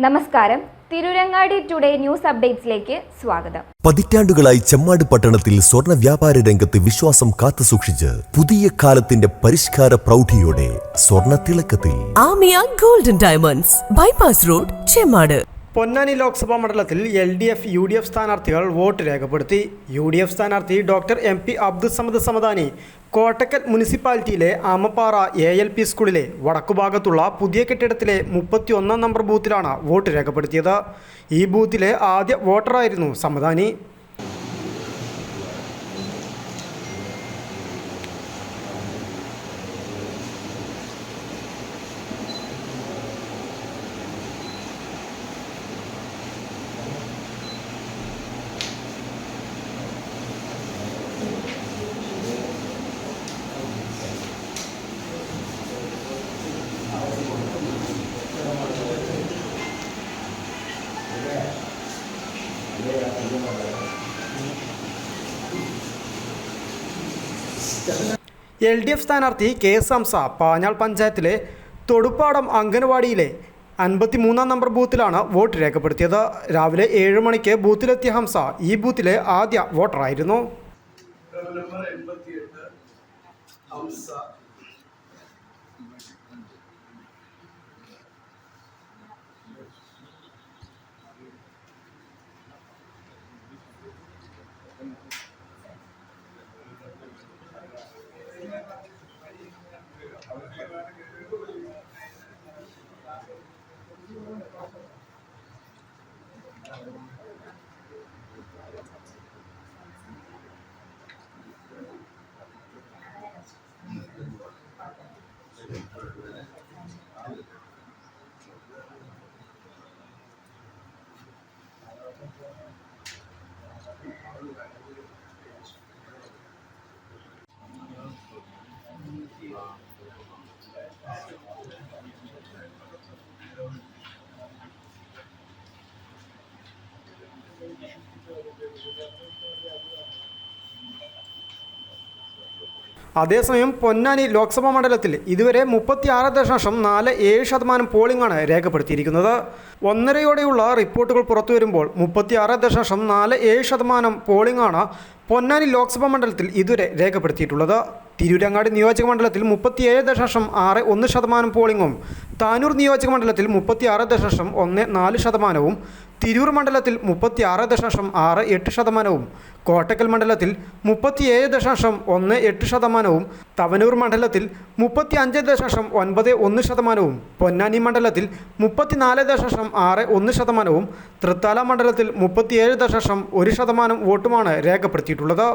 നമസ്കാരം. Tirurangadi today news അപ്ഡേറ്റ്സിലേക്ക് സ്വാഗതം. പതിറ്റാണ്ടുകളായി ചെമ്മാട് പട്ടണത്തിൽ സ്വർണ്ണ വ്യാപാര രംഗത്ത് വിശ്വാസം കാത്തുസൂക്ഷിച്ച് പുതിയ കാലത്തിന്റെ പരിഷ്കാര പ്രൗഢിയോടെ സ്വർണ്ണ തിളക്കത്തിൽ Amiya golden diamonds, bypass road, Chemmad. Ponnani Lok Sabha മണ്ഡലത്തിൽ LDF UDF സ്ഥാനാർത്ഥികൾ വോട്ട് രേഖപ്പെടുത്തി. UDF സ്ഥാനാർത്ഥി ഡോക്ടർ MP അബ്ദുസമദ് സമദാനി കോട്ടക്കൽ മുനിസിപ്പാലിറ്റിയിലെ ആമപ്പാറ ALP സ്കൂളിലെ വടക്കുഭാഗത്തുള്ള പുതിയ കെട്ടിടത്തിലെ 31 നമ്പർ ബൂത്തിലാണ് വോട്ട് രേഖപ്പെടുത്തിയത്. ഈ ബൂത്തിലെ ആദ്യ വോട്ടറായിരുന്നു സമദാനി. LDF സ്ഥാനാർത്ഥി KS ഹംസ പാഞ്ഞാൾ പഞ്ചായത്തിലെ തൊടുപ്പാടം അംഗനവാടിയിലെ 53 നമ്പർ ബൂത്തിലാണ് വോട്ട് രേഖപ്പെടുത്തിയത്. രാവിലെ 7 മണിക്ക് ബൂത്തിലെത്തിയ ഹംസ ഈ ബൂത്തിലെ ആദ്യ വോട്ടറായിരുന്നു. അതേസമയം പൊന്നാനി ലോക്സഭാ മണ്ഡലത്തിൽ ഇതുവരെ 36.47% പോളിംഗാണ് രേഖപ്പെടുത്തിയിരിക്കുന്നത്. 1:30 റിപ്പോർട്ടുകൾ പുറത്തു വരുമ്പോൾ 36.47% പോളിംഗാണ് പൊന്നാനി ലോക്സഭാ മണ്ഡലത്തിൽ ഇതുവരെ രേഖപ്പെടുത്തിയിട്ടുള്ളത്. തിരൂരങ്ങാടി നിയോജക മണ്ഡലത്തിൽ 37.61% പോളിംഗും, താനൂർ നിയോജക മണ്ഡലത്തിൽ 36.14%, തിരൂർ മണ്ഡലത്തിൽ 36.68%, കോട്ടക്കൽ മണ്ഡലത്തിൽ 37.18%, തവനൂർ മണ്ഡലത്തിൽ 35.91%, പൊന്നാനി മണ്ഡലത്തിൽ 34.61%, തൃത്താല മണ്ഡലത്തിൽ 37.1% വോട്ടുമാണ് രേഖപ്പെടുത്തിയിട്ടുള്ളത്.